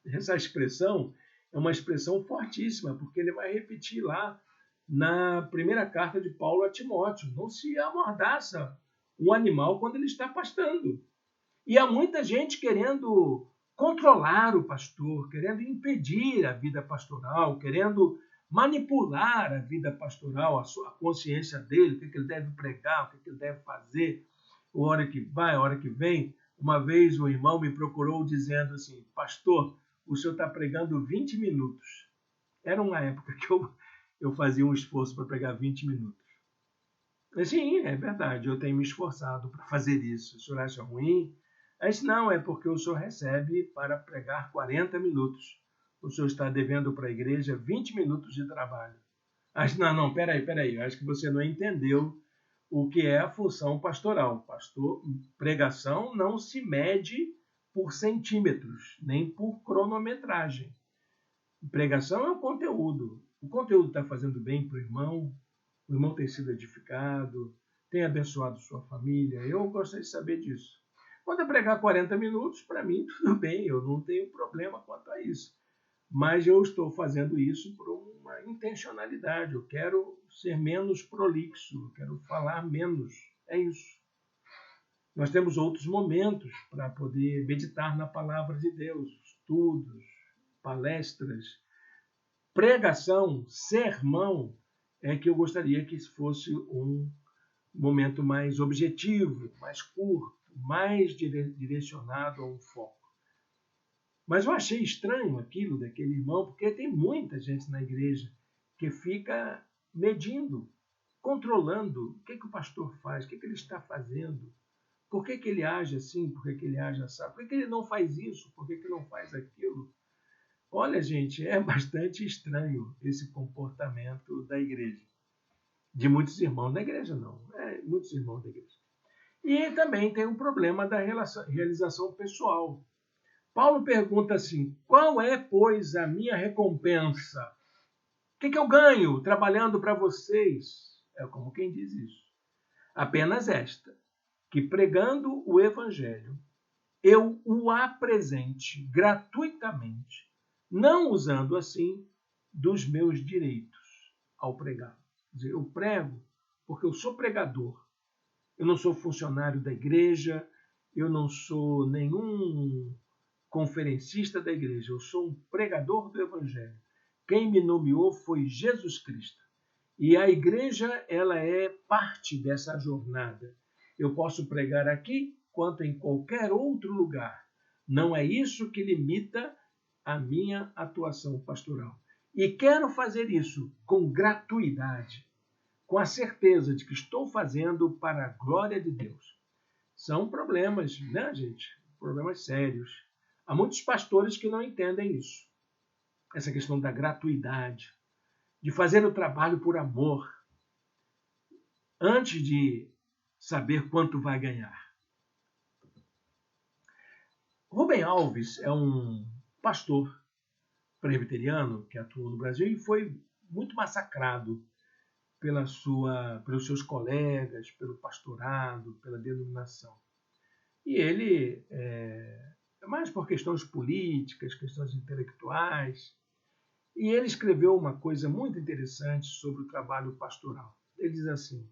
Essa expressão é uma expressão fortíssima, porque ele vai repetir lá na primeira carta de Paulo a Timóteo. Não se amordaça um animal quando ele está pastando. E há muita gente querendo controlar o pastor, querendo impedir a vida pastoral, querendo manipular a vida pastoral, a consciência dele, o que ele deve pregar, o que ele deve fazer, a hora que vai, a hora que vem. Uma vez um irmão me procurou dizendo assim: pastor, o senhor está pregando 20 minutos. Era uma época que eu fazia um esforço para pregar 20 minutos. Sim, é verdade, eu tenho me esforçado para fazer isso. O senhor acha ruim? Mas não, é porque o senhor recebe para pregar 40 minutos. O senhor está devendo para a igreja 20 minutos de trabalho. Mas não, peraí, eu acho que você não entendeu o que é a função pastoral. Pregação não se mede por centímetros, nem por cronometragem. Pregação é o conteúdo. O conteúdo está fazendo bem para o irmão tem sido edificado, tem abençoado sua família. Eu gostaria de saber disso. Quando eu pregar 40 minutos, para mim, tudo bem, eu não tenho problema quanto a isso. Mas eu estou fazendo isso por uma intencionalidade. Eu quero ser menos prolixo, eu quero falar menos. É isso. Nós temos outros momentos para poder meditar na palavra de Deus, estudos, palestras, pregação, sermão, é que eu gostaria que fosse um momento mais objetivo, mais curto, mais direcionado a um foco. Mas eu achei estranho aquilo daquele irmão, porque tem muita gente na igreja que fica medindo, controlando o que o pastor faz, o que ele está fazendo, Por que ele age assim? Por que ele age assim? Por que ele não faz isso? Por que não faz aquilo? Olha, gente, é bastante estranho esse comportamento da igreja. De muitos irmãos da igreja, não. Muitos irmãos da igreja. E também tem um problema da realização pessoal. Paulo pergunta assim: qual é, pois, a minha recompensa? O que eu ganho trabalhando para vocês? É como quem diz isso. Apenas esta, que pregando o evangelho, eu o apresente gratuitamente, não usando assim dos meus direitos ao pregar. Quer dizer, eu prego porque eu sou pregador. Eu não sou funcionário da igreja, eu não sou nenhum conferencista da igreja, eu sou um pregador do evangelho. Quem me nomeou foi Jesus Cristo. E a igreja, ela é parte dessa jornada. Eu posso pregar aqui quanto em qualquer outro lugar. Não é isso que limita a minha atuação pastoral. E quero fazer isso com gratuidade, com a certeza de que estou fazendo para a glória de Deus. São problemas, né, gente? Problemas sérios. Há muitos pastores que não entendem isso. Essa questão da gratuidade, de fazer o trabalho por amor, antes de saber quanto vai ganhar. Rubem Alves é um pastor presbiteriano que atuou no Brasil e foi muito massacrado pelos seus colegas, pelo pastorado, pela denominação. E ele, mais por questões políticas, questões intelectuais, e ele escreveu uma coisa muito interessante sobre o trabalho pastoral. Ele diz assim: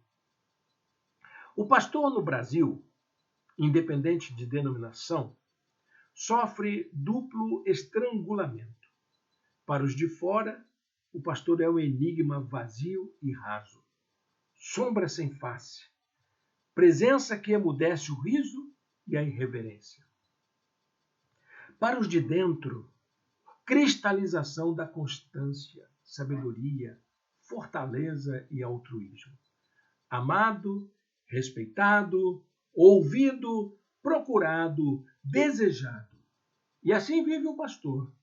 o pastor no Brasil, independente de denominação, sofre duplo estrangulamento. Para os de fora, o pastor é um enigma vazio e raso, sombra sem face, presença que emudece o riso e a irreverência. Para os de dentro, cristalização da constância, sabedoria, fortaleza e altruísmo. Amado, respeitado, ouvido, procurado, desejado. E assim vive o pastor.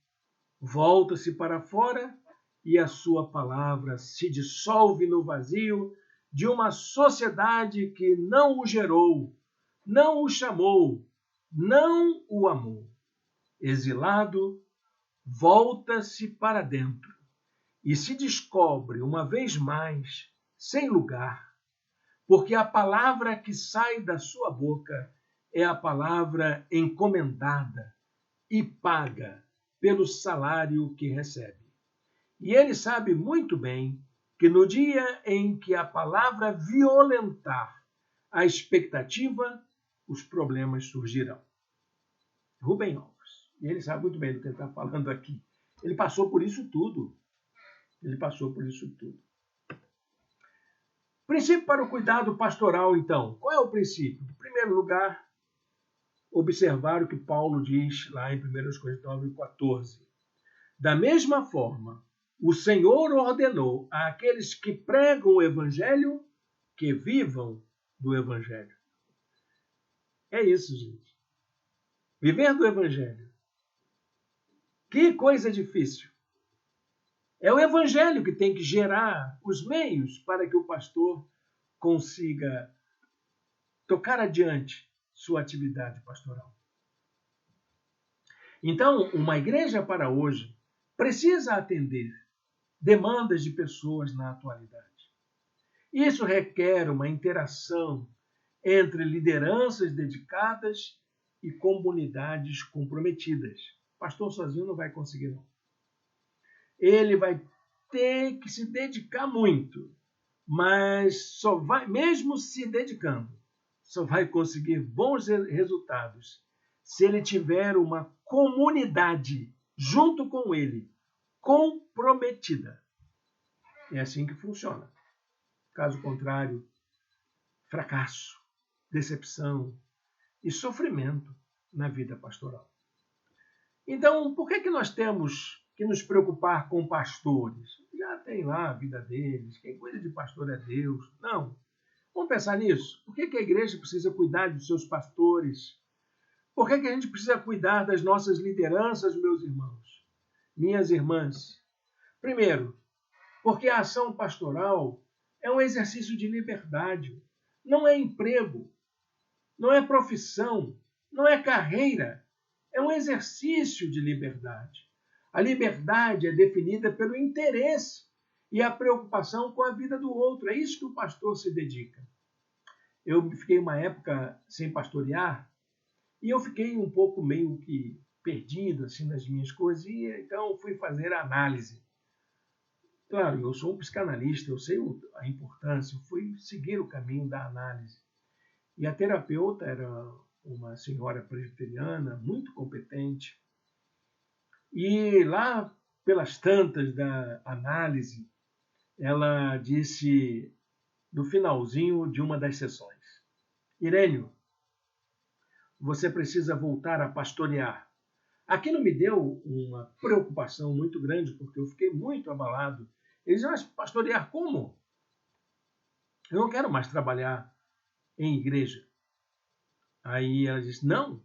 Volta-se para fora e a sua palavra se dissolve no vazio de uma sociedade que não o gerou, não o chamou, não o amou. Exilado, volta-se para dentro e se descobre uma vez mais sem lugar, porque a palavra que sai da sua boca é a palavra encomendada e paga pelo salário que recebe. E ele sabe muito bem que no dia em que a palavra violentar a expectativa, os problemas surgirão. Rubem Alves. E ele sabe muito bem do que ele está falando aqui. Ele passou por isso tudo. Princípio para o cuidado pastoral, então. Qual é o princípio? Em primeiro lugar, observar o que Paulo diz lá em 1 Coríntios 9:14. Da mesma forma, o Senhor ordenou àqueles que pregam o Evangelho que vivam do Evangelho. É isso, gente. Viver do Evangelho. Que coisa difícil. É o Evangelho que tem que gerar os meios para que o pastor consiga tocar adiante sua atividade pastoral. Então, uma igreja para hoje precisa atender demandas de pessoas na atualidade. Isso requer uma interação entre lideranças dedicadas e comunidades comprometidas. O pastor sozinho não vai conseguir, não. Ele vai ter que se dedicar muito, mas só vai, mesmo se dedicando, só vai conseguir bons resultados se ele tiver uma comunidade junto com ele, comprometida. É assim que funciona. Caso contrário, fracasso, decepção e sofrimento na vida pastoral. Então, por que nós temos que nos preocupar com pastores? Já tem lá a vida deles, quem cuida de pastor é Deus. Não. Vamos pensar nisso? Por que a igreja precisa cuidar dos seus pastores? Por que a gente precisa cuidar das nossas lideranças, meus irmãos, minhas irmãs? Primeiro, porque a ação pastoral é um exercício de liberdade. Não é emprego, não é profissão, não é carreira. É um exercício de liberdade. A liberdade é definida pelo interesse e a preocupação com a vida do outro. É isso que o pastor se dedica. Eu fiquei uma época sem pastorear e eu fiquei um pouco meio que perdido assim, nas minhas coisas, e então fui fazer a análise. Claro, eu sou um psicanalista, eu sei a importância, eu fui seguir o caminho da análise. E a terapeuta era uma senhora presbiteriana, muito competente. E lá, pelas tantas da análise, ela disse, no finalzinho de uma das sessões: Irênio, você precisa voltar a pastorear. Aquilo me deu uma preocupação muito grande, porque eu fiquei muito abalado. Eles mas pastorear como? Eu não quero mais trabalhar em igreja. Aí ela disse, não,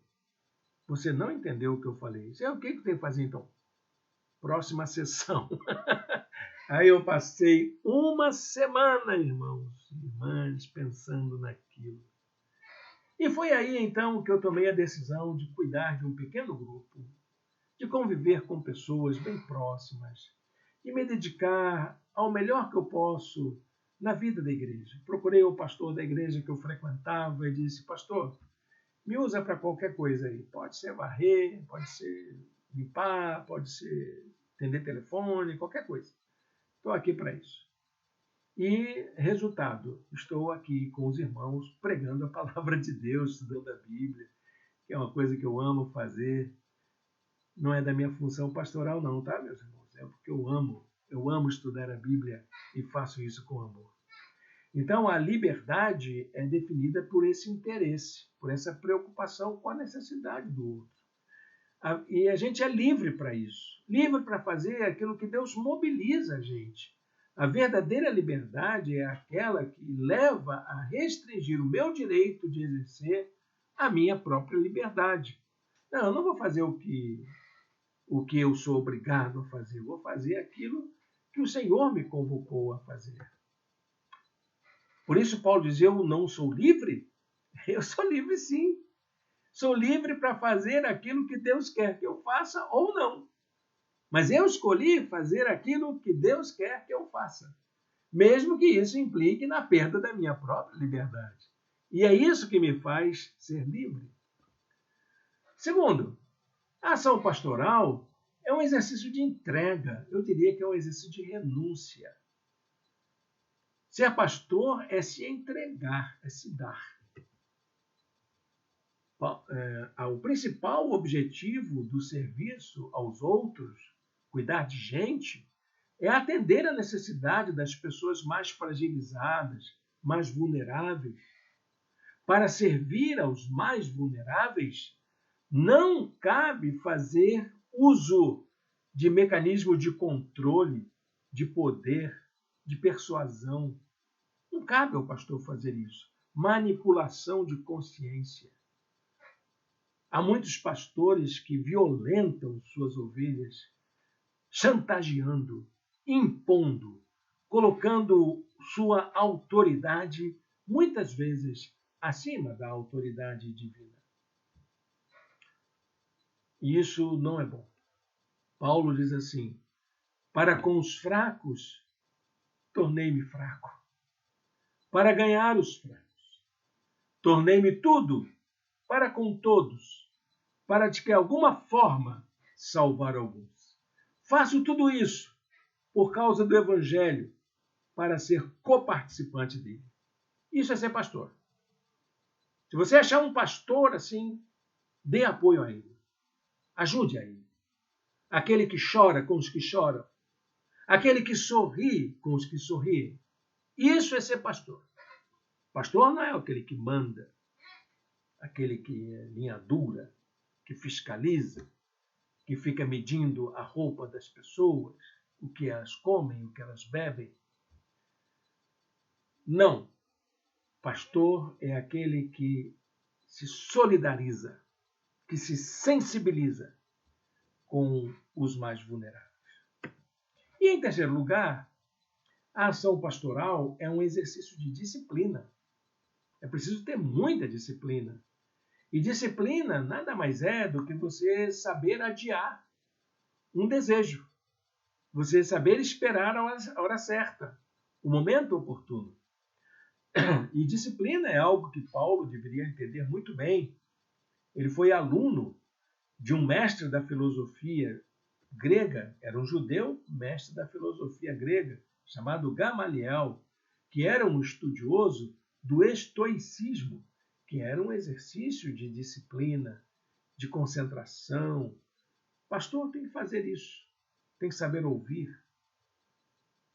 você não entendeu o que eu falei. Isso é o que tem que fazer então? Próxima sessão. Aí eu passei uma semana, irmãos e irmãs, pensando naquilo. E foi aí então que eu tomei a decisão de cuidar de um pequeno grupo, de conviver com pessoas bem próximas e me dedicar ao melhor que eu posso na vida da igreja. Procurei o pastor da igreja que eu frequentava e disse, pastor, me usa para qualquer coisa aí. Pode ser varrer, pode ser limpar, pode ser atender telefone, qualquer coisa. Estou aqui para isso. E, resultado, estou aqui com os irmãos pregando a palavra de Deus, estudando a Bíblia, que é uma coisa que eu amo fazer. Não é da minha função pastoral não, tá, meus irmãos? É porque eu amo estudar a Bíblia e faço isso com amor. Então, a liberdade é definida por esse interesse, por essa preocupação com a necessidade do outro. E a gente é livre para isso, livre para fazer aquilo que Deus mobiliza a gente. A verdadeira liberdade é aquela que leva a restringir o meu direito de exercer a minha própria liberdade. Não, eu não vou fazer o que eu sou obrigado a fazer, eu vou fazer aquilo que o Senhor me convocou a fazer. Por isso Paulo diz, eu não sou livre? Eu sou livre sim. Sou livre para fazer aquilo que Deus quer que eu faça ou não. Mas eu escolhi fazer aquilo que Deus quer que eu faça, mesmo que isso implique na perda da minha própria liberdade. E é isso que me faz ser livre. Segundo, a ação pastoral é um exercício de entrega. Eu diria que é um exercício de renúncia. Ser pastor é se entregar, é se dar. O principal objetivo do serviço aos outros, cuidar de gente, é atender a necessidade das pessoas mais fragilizadas, mais vulneráveis. Para servir aos mais vulneráveis, não cabe fazer uso de mecanismo de controle, de poder, de persuasão. Não cabe ao pastor fazer isso. Manipulação de consciência. Há muitos pastores que violentam suas ovelhas, chantageando, impondo, colocando sua autoridade, muitas vezes, acima da autoridade divina. E isso não é bom. Paulo diz assim, para com os fracos, tornei-me fraco. Para ganhar os fracos, tornei-me tudo para com todos, para de que alguma forma salvar alguns. Faço tudo isso por causa do Evangelho, para ser coparticipante dele. Isso é ser pastor. Se você achar um pastor assim, dê apoio a ele. Ajude a ele. Aquele que chora com os que choram. Aquele que sorri com os que sorriem. Isso é ser pastor. Pastor não é aquele que manda, aquele que é linha dura, que fiscaliza, que fica medindo a roupa das pessoas, o que elas comem, o que elas bebem. Não. Pastor é aquele que se solidariza, que se sensibiliza com os mais vulneráveis. E, em terceiro lugar, a ação pastoral é um exercício de disciplina. É preciso ter muita disciplina. E disciplina nada mais é do que você saber adiar um desejo. Você saber esperar a hora certa, o momento oportuno. E disciplina é algo que Paulo deveria entender muito bem. Ele foi aluno de um mestre da filosofia grega, era um judeu, mestre da filosofia grega, chamado Gamaliel, que era um estudioso do estoicismo, que era um exercício de disciplina, de concentração. Pastor tem que fazer isso, tem que saber ouvir,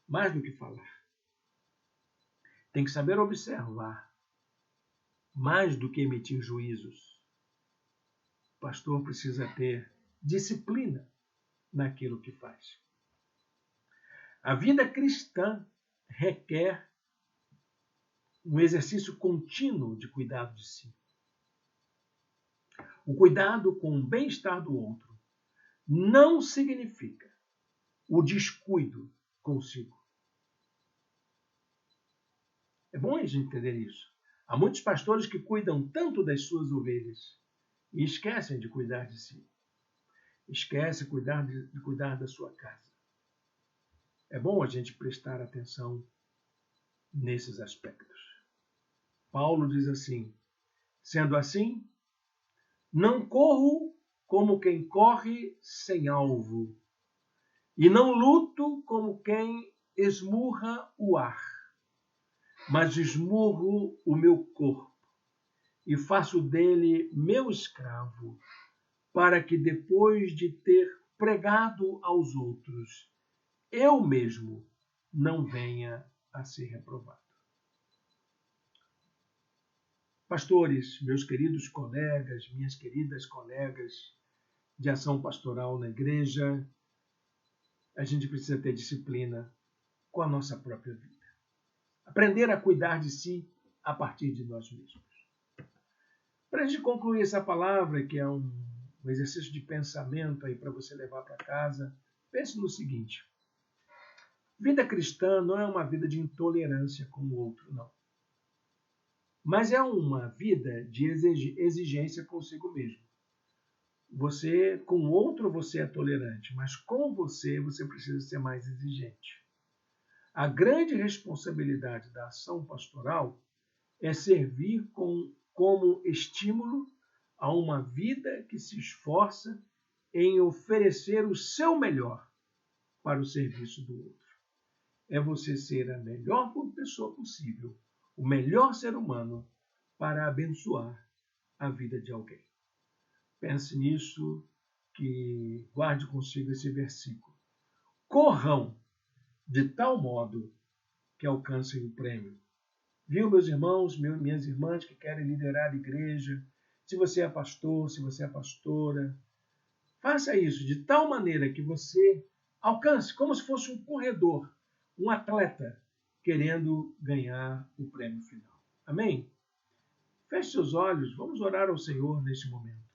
mais do que falar. Tem que saber observar, mais do que emitir juízos. O pastor precisa ter disciplina naquilo que faz. A vida cristã requer um exercício contínuo de cuidado de si. O cuidado com o bem-estar do outro não significa o descuido consigo. É bom a gente entender isso. Há muitos pastores que cuidam tanto das suas ovelhas e esquecem de cuidar de si. Esquecem de cuidar da sua casa. É bom a gente prestar atenção nesses aspectos. Paulo diz assim: sendo assim, não corro como quem corre sem alvo, e não luto como quem esmurra o ar, mas esmurro o meu corpo e faço dele meu escravo, para que depois de ter pregado aos outros, eu mesmo não venha a ser reprovado. Pastores, meus queridos colegas, minhas queridas colegas de ação pastoral na igreja, a gente precisa ter disciplina com a nossa própria vida. Aprender a cuidar de si a partir de nós mesmos. Para a gente concluir essa palavra, que é um exercício de pensamento aí para você levar para casa, pense no seguinte: vida cristã não é uma vida de intolerância com o outro, não. Mas é uma vida de exigência consigo mesmo. Você, com o outro, você é tolerante, mas com você precisa ser mais exigente. A grande responsabilidade da ação pastoral é servir como estímulo a uma vida que se esforça em oferecer o seu melhor para o serviço do outro. É você ser a melhor pessoa possível, o melhor ser humano para abençoar a vida de alguém. Pense nisso, que guarde consigo esse versículo. Corram de tal modo que alcancem o prêmio. Viu, meus irmãos, minhas irmãs que querem liderar a igreja? Se você é pastor, se você é pastora, faça isso de tal maneira que você alcance, como se fosse um corredor, um atleta querendo ganhar o prêmio final. Amém? Feche seus olhos, vamos orar ao Senhor neste momento.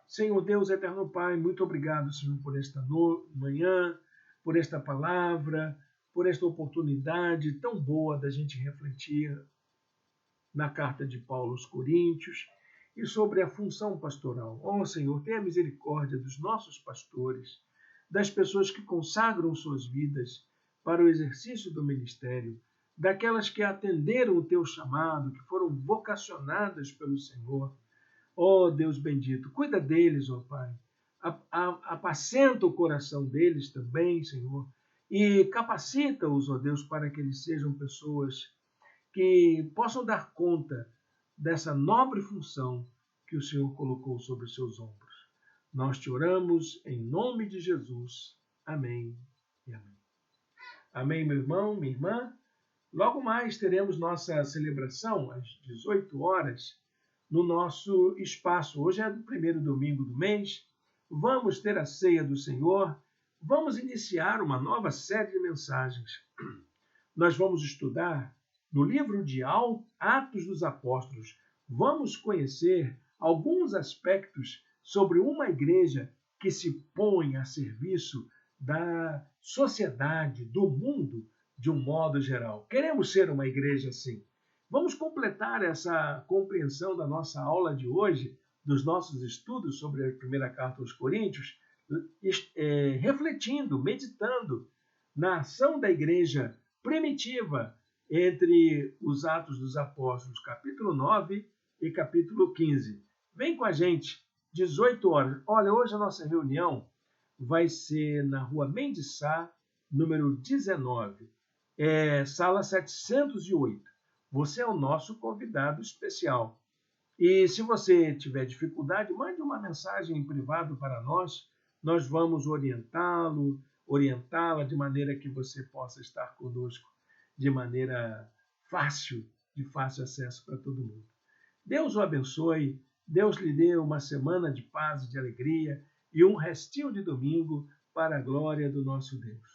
Senhor Deus, eterno Pai, muito obrigado, Senhor, por esta manhã, por esta palavra, por esta oportunidade tão boa da gente refletir na carta de Paulo aos Coríntios e sobre a função pastoral. Ó Senhor, tenha misericórdia dos nossos pastores, das pessoas que consagram suas vidas para o exercício do ministério, daquelas que atenderam o teu chamado, que foram vocacionadas pelo Senhor. Ó Deus bendito, cuida deles, ó Pai. Apacenta o coração deles também, Senhor, e capacita-os, ó Deus, para que eles sejam pessoas que possam dar conta dessa nobre função que o Senhor colocou sobre os seus ombros. Nós te oramos em nome de Jesus. Amém e amém. Amém, meu irmão, minha irmã. Logo mais teremos nossa celebração às 18 horas no nosso espaço. Hoje é o primeiro domingo do mês. Vamos ter a ceia do Senhor. Vamos iniciar uma nova série de mensagens. Nós vamos estudar No livro de Atos dos Apóstolos, vamos conhecer alguns aspectos sobre uma igreja que se põe a serviço da sociedade, do mundo, de um modo geral. Queremos ser uma igreja assim. Vamos completar essa compreensão da nossa aula de hoje, dos nossos estudos sobre a primeira carta aos Coríntios, refletindo, meditando na ação da igreja primitiva entre os Atos dos Apóstolos, capítulo 9 e capítulo 15. Vem com a gente, 18 horas. Olha, hoje a nossa reunião vai ser na Rua Mendes Sá, número 19, sala 708. Você é o nosso convidado especial. E se você tiver dificuldade, mande uma mensagem em privado para nós. Nós vamos orientá-la de maneira que você possa estar conosco de maneira fácil, de fácil acesso para todo mundo. Deus o abençoe, Deus lhe dê uma semana de paz e de alegria e um restinho de domingo para a glória do nosso Deus.